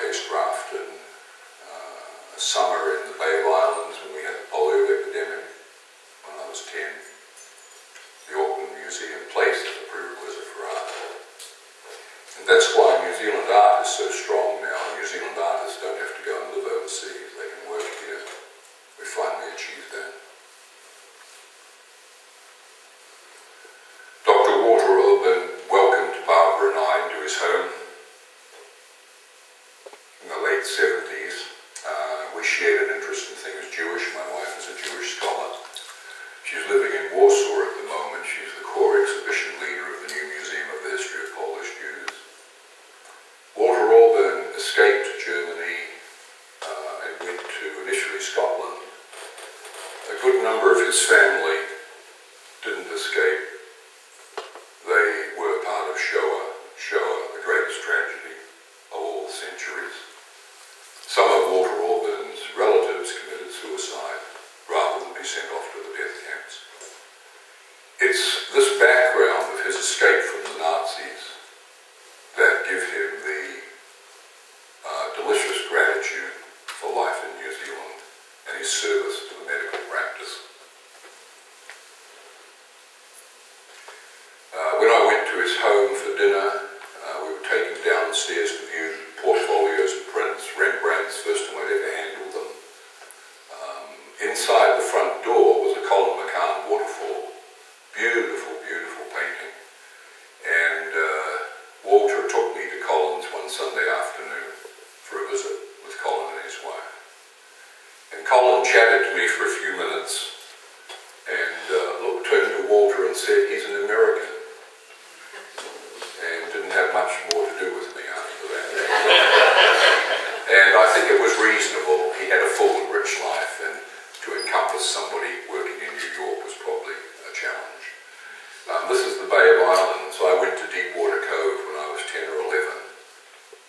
plant-based Grafton, a summer in the Bay of Islands when we had the polio epidemic when I was 10. The Auckland Museum Place is a prerequisite for art. And that's why New Zealand art is so strong now. New Zealand artists don't have to go and live overseas. They can work here. We finally achieved that. Dr. Walter Urban welcomed Barbara and I into his home in the late 70s. We shared an interest in things Jewish. My wife is a Jewish scholar. She's living in Warsaw at the moment. She's the core exhibition leader of the new Museum of the History of Polish Jews. Walter Urban escaped Germany and went to initially Scotland. A good number of his family didn't escape. They were part of Shoah, the greatest tragedy of all the centuries. Some of Walter Urban's relatives committed suicide rather than be sent off to the death camps. It's this background of his escape from the Nazis that give him the delicious gratitude for life in New Zealand and his service to the medical practice. When I went to his home for dinner, we were taken downstairs to view portfolios of prints, Rembrandt's, first time I'd ever handled them. Inside the front door was a Colin McCann waterfall. Beautiful, beautiful painting. And Walter took me to Colin's one Sunday afternoon for a visit with Colin and his wife. And Colin chatted to me for a few minutes and turned to Walter and said, "He's an American." And didn't have much more to do with me after that. And I think it was reasonable. He had a full and rich life, and to encompass somebody working in New York was probably a challenge. This is the Bay of Islands. I went to Deepwater Cove when I was 10 or 11,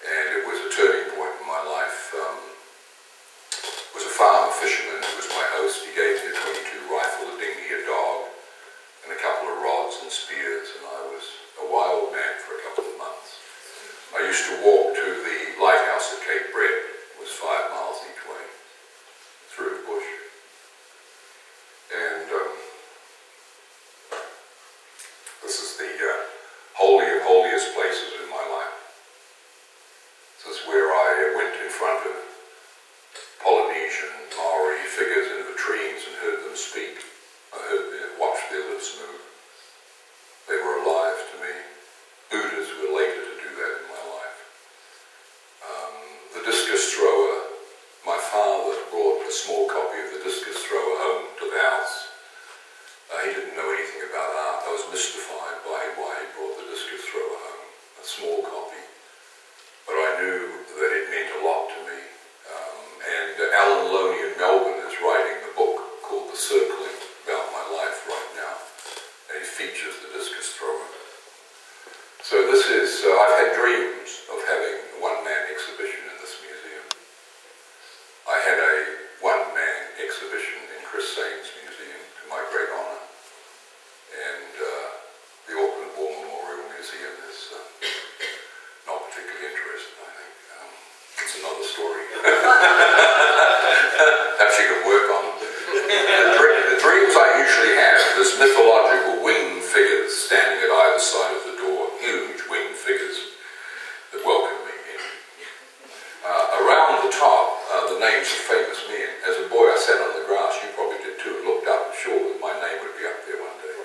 and it was a turning point in my life. It was a farmer fisherman who was my host. He gave me a .22 rifle, a dinghy, a dog, and a couple of rods and spears, and I was a wild man for a couple of months. I used to walk to the lighthouse at Cape Breton. It was 5 miles each way through the bush. And this is the holy of holiest places in my life. This is where I went in front of Polynesian, Maori figures in vitrines and heard them speak. Watched their lips move. They were alive to me. Buddhas were later to do that in my life. The discus thrower, my father brought a small copy of the discus thrower home to the house. He didn't know anything about art. I was mystified by why he brought the discus thrower home, a small copy. But I knew that it meant a lot to me. And Alan Loney in Melbourne is writing a book called The Circling about my life right now. And he features the discus thrower. So this is, I've had dreams of having a one-man exhibition in this museum. I had a one-man exhibition in Chris Saines Museum, to my great honour. And the Auckland War Memorial Museum is not particularly interested, I think. It's another story. Perhaps you can work on the dreams I usually have. There's mythological winged figures standing at either side of the door, huge winged figures that welcome me in. Around the top, the names of famous men. As a boy, I sat on the grass, you probably did too, and looked up and sure that my name would be up there one day.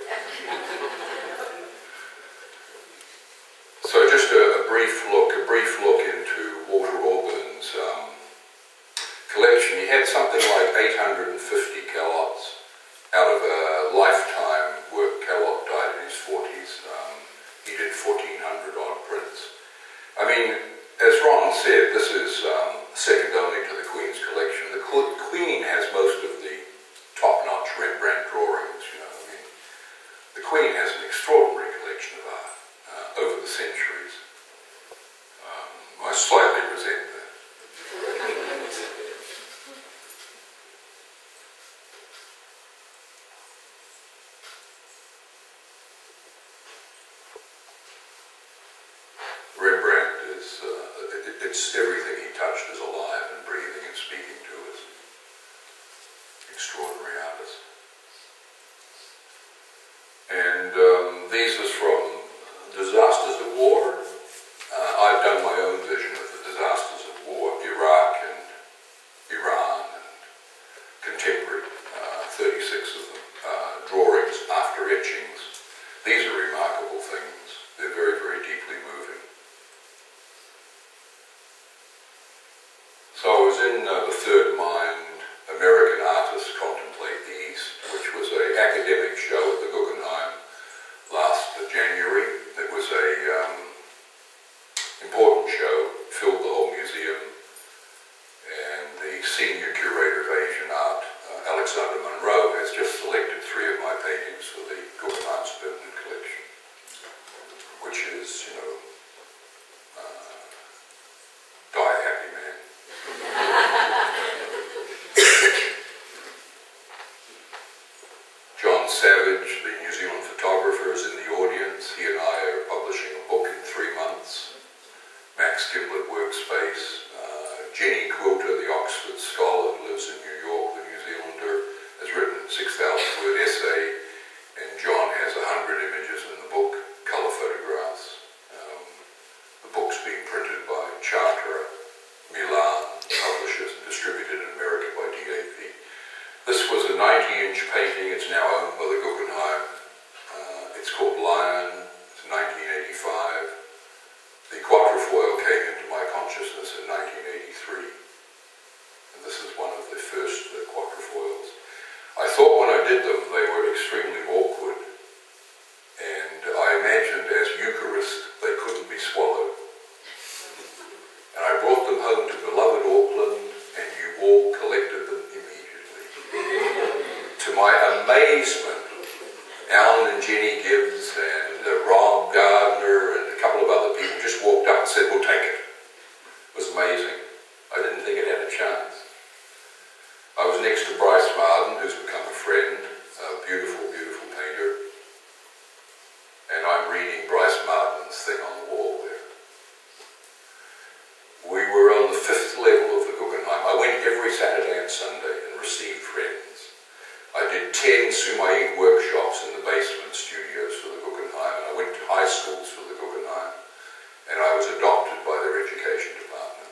So just a brief look into Walter Urban's collection. He had something like 850 calots out of a lifetime work. Calot died in his 40s. He did 1,400 odd prints. I mean, as Ron said, this is second only to the Queen's collection. The Queen has most of the top-notch Rembrandt drawings, you know. I mean, the Queen has an extraordinary collection of art over the centuries. I slightly resent that. Rembrandt is, it's everything he touches. vision of the disasters of war, Iraq and Iran, and contemporary, 36 of them, drawings after etchings. These are remarkable things. They're very, very deeply moving. So I was in The Third Mind, American Artists Contemplate the East, which was an academic show at the Guggenheim last January. It was a important show, filled the whole museum, and the senior curator of Asian art, Alexander Monroe, has just selected 3 of my paintings for the Guggenheim's permanent collection, which is, you know, die happy man. John Savage, the New Zealand photographer, is in the audience. He and I are publishing a book in 3 months. Max Gimlet Workspace. Jenny Quilter, the Oxford scholar who lives in New York, the New Zealander, has written a 6,000-word essay, and John has 100 images in the book, colour photographs. The book's being printed by Chartres, Milan, publishers, and distributed in America by DAP. This was a 90-inch painting. It's now owned by the Guggenheim. It's called Lion. It's 1985. The quatrefoil came into my consciousness in 1983. And this is one of the first quatrefoils. I thought when I did them they were extremely awkward. And I imagined as Eucharist they couldn't be swallowed. And I brought them home to beloved Auckland, and you all collected them immediately. To my amazement, Alan and Jenny Gibbs and Rob Gardner and a couple of other people just walked up and said, "We'll take it." It was amazing. I didn't think it had a chance. I was next to Bryce Marden, who's become a friend, a beautiful, beautiful painter. And I'm reading Bryce Marden's thing on the wall there. We were on the 5th level of the Guggenheim. I went every Saturday and Sunday and received friends. I did 10 Sumaid workshops in the basement studios for the Guggenheim, and I went to high schools for the Guggenheim, and I was adopted by their education department.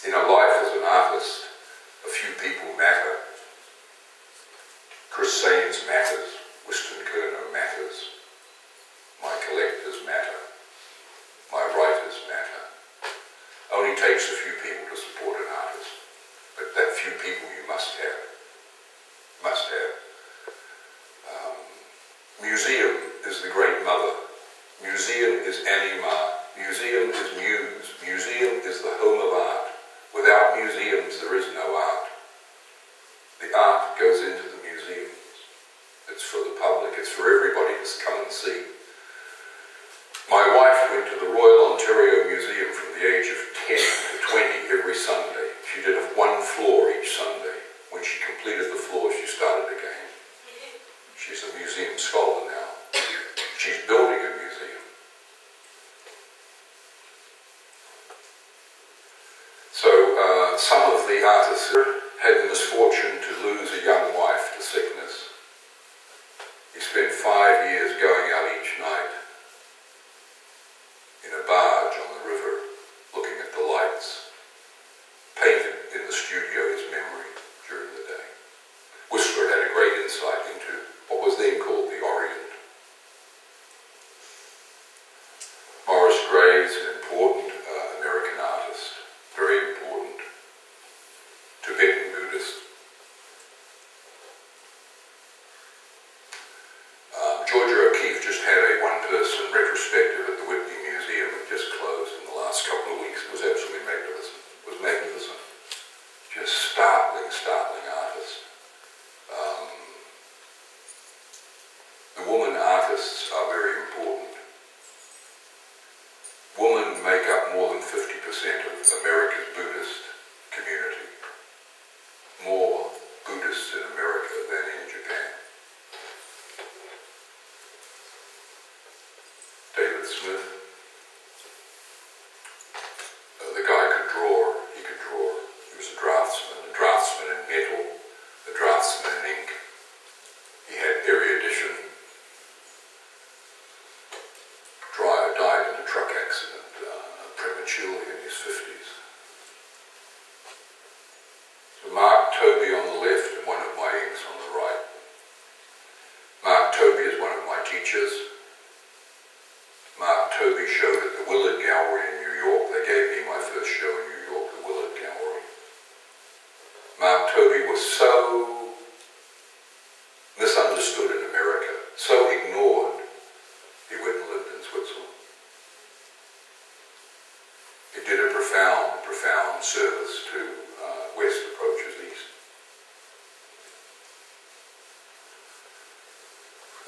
In a life as an artist, a few people matter. Chris Saines matters. Wystan Curnow matters. My collectors matter. My writers matter. Only takes a few people to support an artist. But that few people you must have. Must have. Museum is the great mother. Museum is anima. Museum is muse. Museum is the home of art. Without museums, there is no art. The art goes into the museums. It's for the public. It's for everybody to come and see. My wife went to the Royal Ontario Museum from the age of 10 to 20 every Sunday. She did one floor each Sunday. When she completed the floor, she started again. She's a museum scholar now. She's building a museum. So some of the artists had the misfortune to lose a young wife to sickness. He spent 5 years going out each night in a barge on the river, looking at the lights, painted in the studio his memory during the day. Whistler had a great insight into what was then called the Orient. Morris Graves, an important American artist, very important, Tibetan Buddhist. Georgia O'Keeffe just had a one-person retrospective at the Whitney Museum. It just closed in the last couple of weeks. It was absolutely magnificent. It was magnificent. Just startling, startling artist. The woman artists are very important. Women make up more than 50% of America's Buddhist community. More Buddhists in America than in Japan. David Smith, the guy could draw, he could draw. He was a draftsman in metal, a draftsman in ink.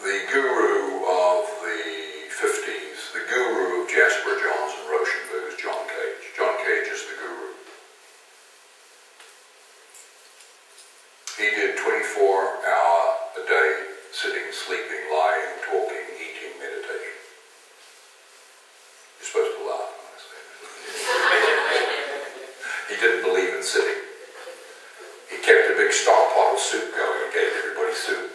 the guru of the 50s, the guru of Jasper Johns and Rauschenberg is John Cage. John Cage is the guru. He did 24-hour a day sitting, sleeping, lying, talking, eating meditation. You're supposed to laugh when I say that. He didn't believe in sitting. He kept a big stockpile of soup going and gave everybody soup.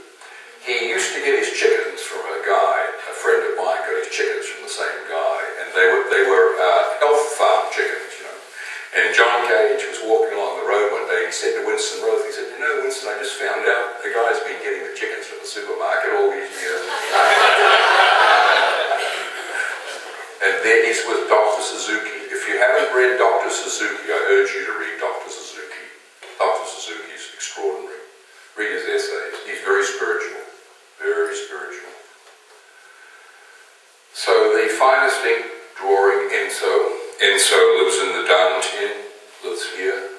He used to get his chickens from a guy, a friend of mine got his chickens from the same guy, and they were health farm chickens, you know. And John Cage was walking along the road one day, and he said to Winston Roth, he said, "You know, Winston, I just found out the guy's been getting the chickens from the supermarket all these years." And then he's with Dr. Suzuki. If you haven't read Dr. Suzuki, I urge you to read Dr. Suzuki. Dr. Suzuki is extraordinary. Read his essays. He's very spiritual. Very spiritual. So the finest ink drawing, Enso. Enso lives in the Dantian, lives here.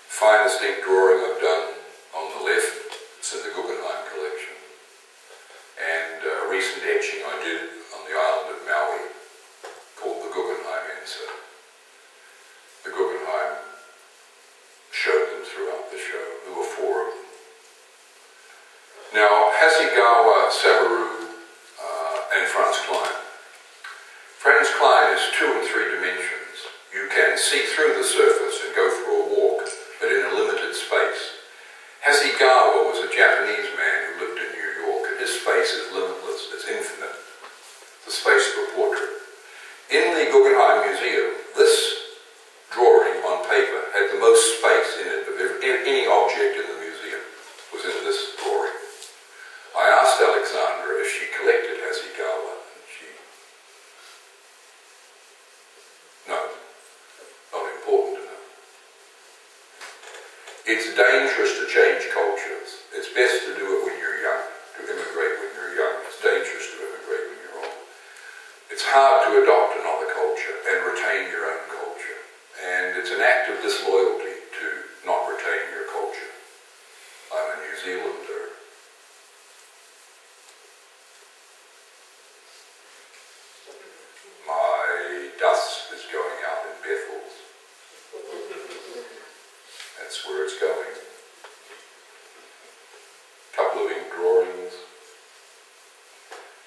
Finest ink drawing I've done on the left. It's in the Guggenheim collection. And a recent etching I did on the island of Maui called the Guggenheim Enso. The Guggenheim showed them throughout the show. There were 4 of them. Now, Hasegawa, Sabaru, and Franz Klein. Franz Klein is 2 and 3 dimensions. You can see through the surface and go for a walk, but in a limited space. Hasegawa was a Japanese man who lived in New York, and his space is limitless, it's infinite. The space of a portrait. In the Guggenheim Museum, this drawing on paper had the most space in it of any object in the museum was in this drawing. I asked Alexandra if she collected Hasegawa, and no, not important enough. It's dangerous to change cultures. It's best to do it when you're young, to immigrate when you're young. It's dangerous to immigrate when you're old. It's hard to adopt another culture and retain your own culture. And it's an act of disloyalty to not retain your culture. I'm a New Zealander. My dust is going out in Bethel's. That's where it's going. Couple of ink drawings.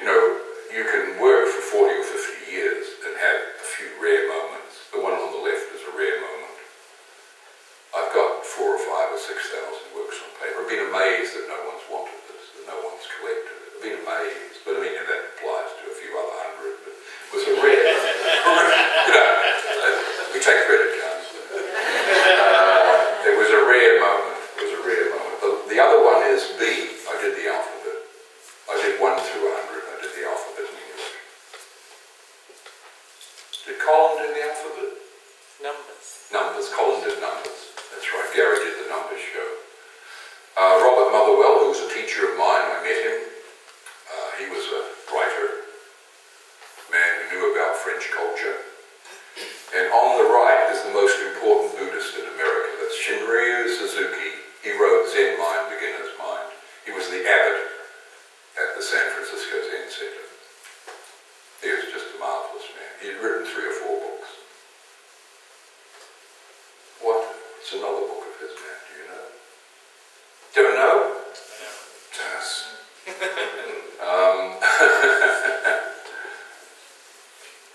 You know, you can work for 40 or 50 years and have a few rare moments. The one on the left is a rare moment. I've got 4,000 or 5,000 or 6,000 works on paper. I've been amazed that no one's wanted this, that no one's collected it. I've been amazed. But I mean, that applies to a few other hundred. But it was a rare, you know, we take credit cards. It was a rare moment. It was a rare moment. The other one is B. I did the alphabet. I did 1 through 100. I did the alphabet in English. Did Colin do the alphabet? Numbers. Numbers. Colin did numbers. That's right. Gary did the numbers show. Robert Motherwell, who was a teacher of mine, I met him. He was a writer, man who knew about French culture. And on the right is the most important Buddhist in America. That's Shinryu Suzuki. He wrote Zen Mind, Beginner's Mind. He was the abbot at the San Francisco Zen Center. He was just a marvelous man. He'd written 3 or 4 books. What? It's another book of his, man. Do you know? Don't know? Yes.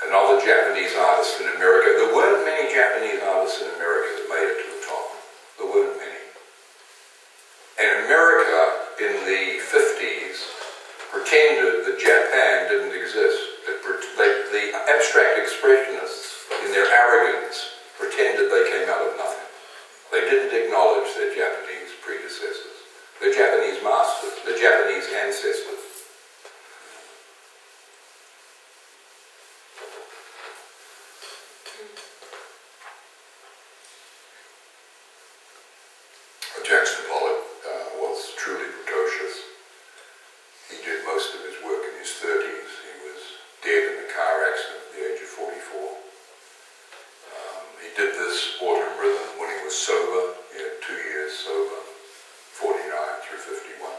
Another Japanese artist in America. There weren't many Japanese artists in America that made it to the top. There weren't many. And America in the 50s pretended that Japan didn't exist. The abstract expressionists, in their arrogance, pretended they came out of nothing. They didn't acknowledge their Japanese predecessors, their Japanese masters, their Japanese ancestors. Jackson Pollock was truly precocious. He did most of his work in his 30s. He was dead in a car accident at the age of 44. He did this autumn rhythm when he was sober. He had 2 years sober, 49 through 51.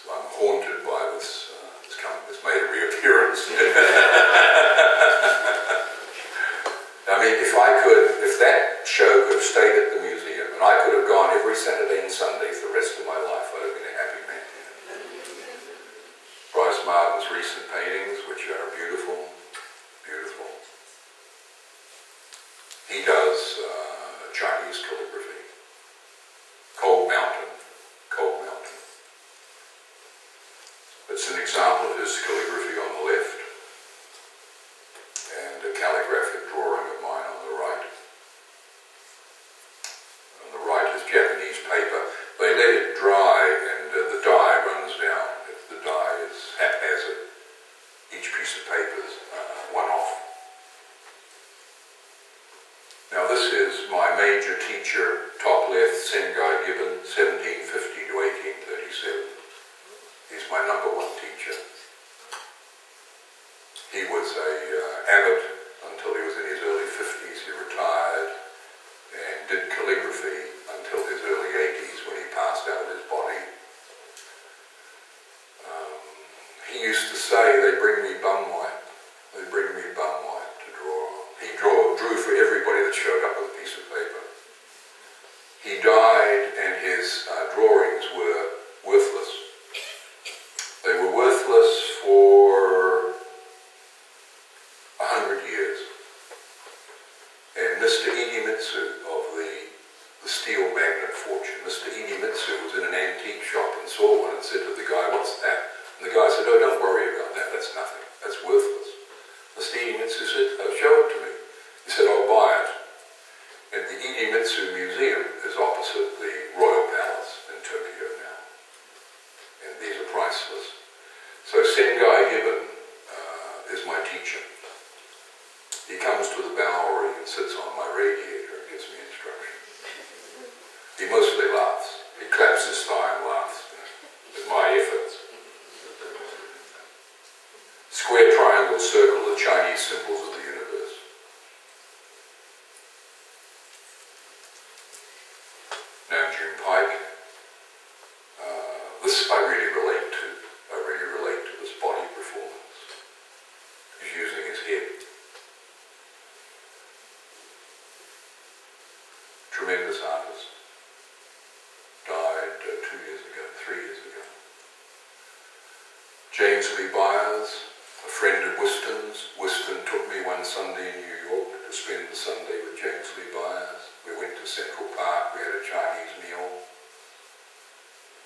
I'm haunted by this. It's made a reappearance. I mean, if that show could have stayed at the museum, and I could have gone every Saturday and Sunday for the rest of my life, I'd have been a happy man. Bryce Martin's recent paintings, which are beautiful, beautiful. He does Chinese calligraphy. Cold Mountain. It's an example of his calligraphy on the left, and a calligraphic drawing of mine on the right. On the right is Japanese paper. They let it dry, and the dye runs down. The dye is haphazard. Each piece of paper is one off. Now this is my major teacher, top left, Sengai Gibbon, 1750 to 1837. He's my number one teacher. He was a abbot until he was in his early 50s. He retired and did calligraphy until his early 80s when he passed out of his body. He used to say, they bring me bum white. They bring me bum white to draw on. He drew for everybody that showed up with a piece of paper. He died and his drawings were worthless. They were worthless for 100 years. And Mr. Idemitsu of the steel magnet fortune, Mr. Idemitsu was in an antique shop and saw one and said to the guy, "What's that?" And the guy said, "Oh, don't worry about that, that's nothing, that's worthless." Mr. Idemitsu said, "Oh, show it to me." He said, "I'll buy it." And the Idemitsu Museum is opposite the Royal Palace in Tokyo now. And these are priceless. So Sengai Gibbon is my teacher. He comes to the Bowery and sits on my radiator and gives me instruction. He mostly laughs. He claps his thigh and laughs at my efforts. Square, triangle, circle, the Chinese symbols of the universe. Nanjing Pike. This I really relate to. I really relate to this body performance. He's using his head. Tremendous artist. Died 2 years ago, 3 years ago. James Lee Byers, a friend of Whiston's. Whiston took me one Sunday in New York to spend the Sunday with James Lee Byers. We went to Central Park, we had a Chinese meal.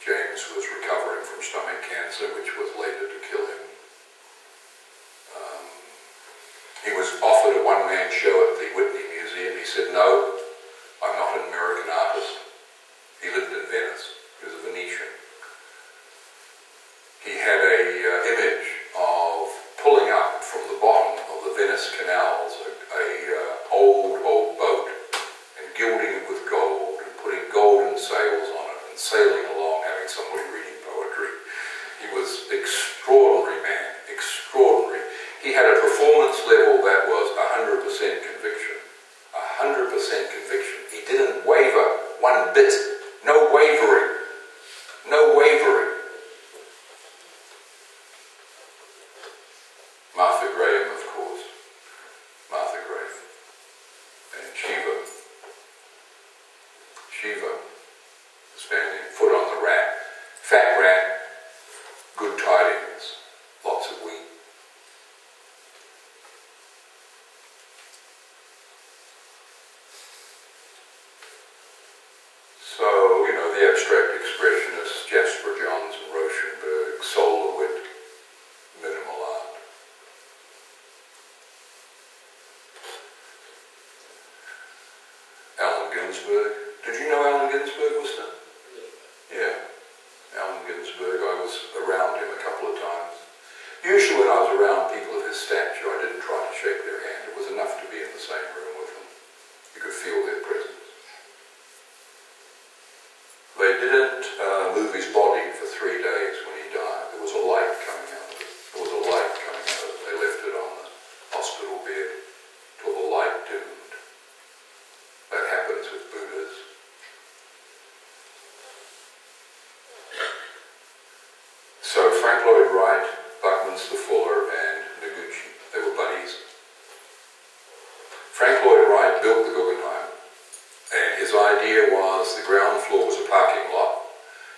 James was recovering from stomach cancer, which was later to kill him. He was offered a one-man show at the Whitney Museum. He said, "No, I'm not an American artist." He lived in Venice. He was a Venetian. He had a image of pulling up from the bottom of the Venice canals a old boat and gilding it with gold and putting golden sails on it and sailing along, having somebody reading poetry. He was extraordinary man, extraordinary. He had a performance level that was 100% conviction. 100% conviction. He didn't waver one bit. No wavering. No wavering. Martha Graham, of course. Martha Graham. And Shiva. Shiva, standing foot on the rat. Fat rat, good tidings, lots of wheat. So, you know, the abstract expressionists, Jasper Johns and Rauschenberg, Solarwit, minimal art. Allen Ginsberg. Did you know Allen Ginsberg, Winston? Yeah. Allen Ginsberg, I was around him a couple of times. Usually when I was around people of his stature, I didn't try to shake their hand. It was enough to be in the same room with them. You could feel their presence. They didn't move his body for 3 days when he died. There was a light coming out of it. There was a light coming out of it. They left it on the hospital bed till the light dimmed. So Frank Lloyd Wright, Buckminster Fuller and Noguchi, they were buddies. Frank Lloyd Wright built the Guggenheim, and his idea was the ground floor was a parking lot,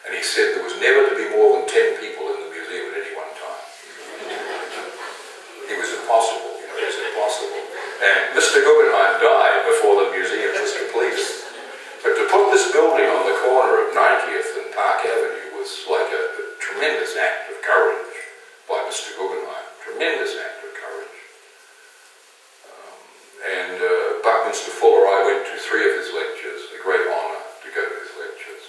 and he said there was never to be more than 10 people in the museum at any one time. It was impossible, it was impossible. And Mr. Guggenheim died before the museum was completed. But to put this building on the corner of 90th and Park Avenue was like a tremendous act of courage by Mr. Guggenheim. Tremendous act of courage. Buckminster Fuller, I went to 3 of his lectures, a great honour to go to his lectures.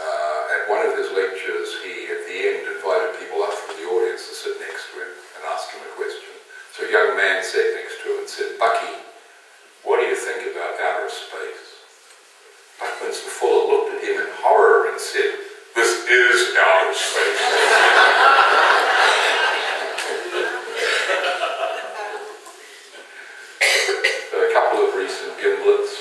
At one of his lectures, he, at the end, invited people up from the audience to sit next to him and ask him a question. So a young man sat next to him and said, "Bucky, what do you think about outer space?" Buckminster Fuller looked at him in horror and said, "This is outer space." A couple of recent gimlets.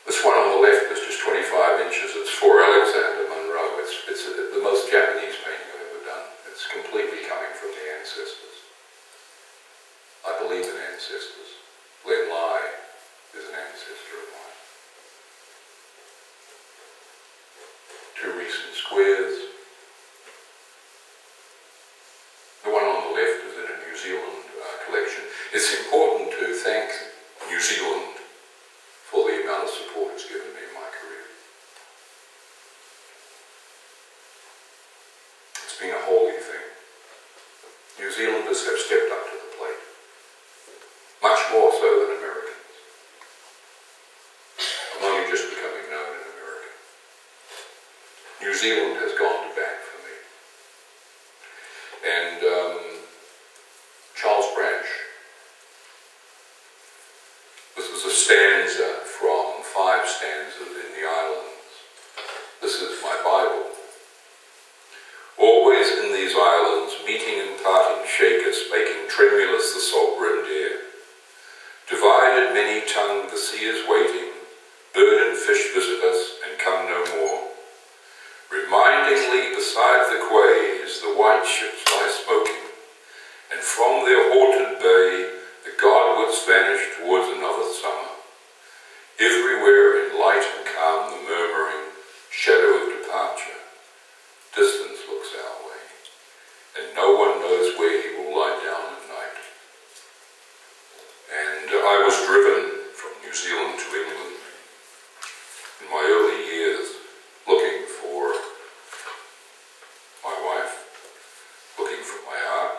This one on the left is just 25 inches. It's for Alexander Monroe. It's the most Japanese painting I've ever done. It's completely coming from the ancestors. I believe in ancestors. Glenn Lai is an ancestor of mine. 2 recent squares. The one on the left is in a New Zealand collection. It's important to thank New Zealand for the amount of support it's given me in my career. It's been a holy thing. New Zealanders have stepped up to the plate, much more so than Americans. I'm only just becoming known in America. New Zealand has gone to bat for me. And Charles Branch, this is a stanza from 5 stanzas in the Islands. This is my Bible. Always in these islands, meeting and parting shake us, making tremulous the salt-brimmed air. Divided, many-tongued, the sea is waiting, bird and fish visit us and come no more. Remindingly, beside the quays, the white ships lie smoking, and from their haunted bay, the godwards vanish towards another summer. Everywhere in light and calm, the murmuring shadow of departure. Distance looks our way, and no one knows where he will lie down at night. And I was driven from New Zealand to England in my early years, looking for my wife, looking for my art,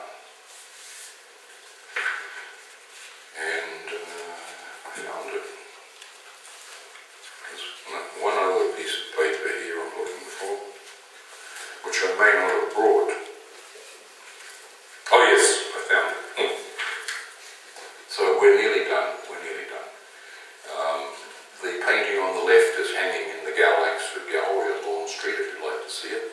and I found it. There's one other piece of paper here I'm looking for, which I may not have brought. Oh yes, I found it. So we're nearly done, we're nearly done. The painting on the left is hanging in the Galaxford Gallery on Lawn Street, if you'd like to see it.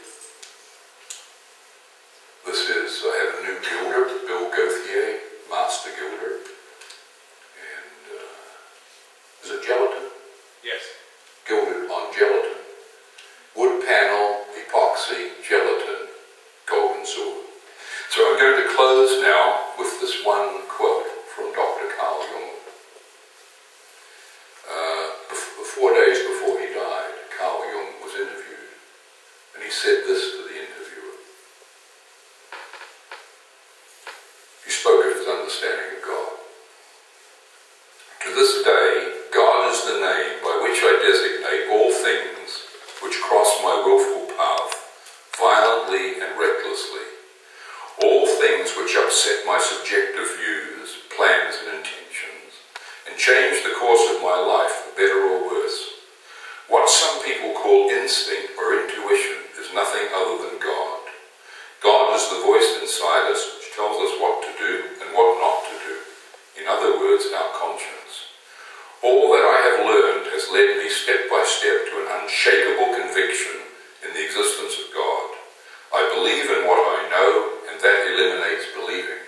This is, I have a new gilder, Bill Gauthier, master gilder. And, is it gelatin? Yes. Gilded on gelatin. Wood panel, epoxy, gelatin, golden sword. So I'm going to close now with this one quote from Dr. Carl Jung. 4 days before he died, Carl Jung was interviewed, and he said this to the interviewer. He spoke of his understanding of God. To this day, God is the name by which I designate all things which cross my willful path, violently and recklessly, all things which upset my subjective views, plans and intentions, and change the course of my life for better or worse. What some people call instinct or intuition is nothing other than God. God is the voice inside us which tells us what to do and what not to do. In other words, our conscience. All that I have learned has led me step by step to an unshakable conviction in the existence of God. I believe in what I know, and that eliminates believing.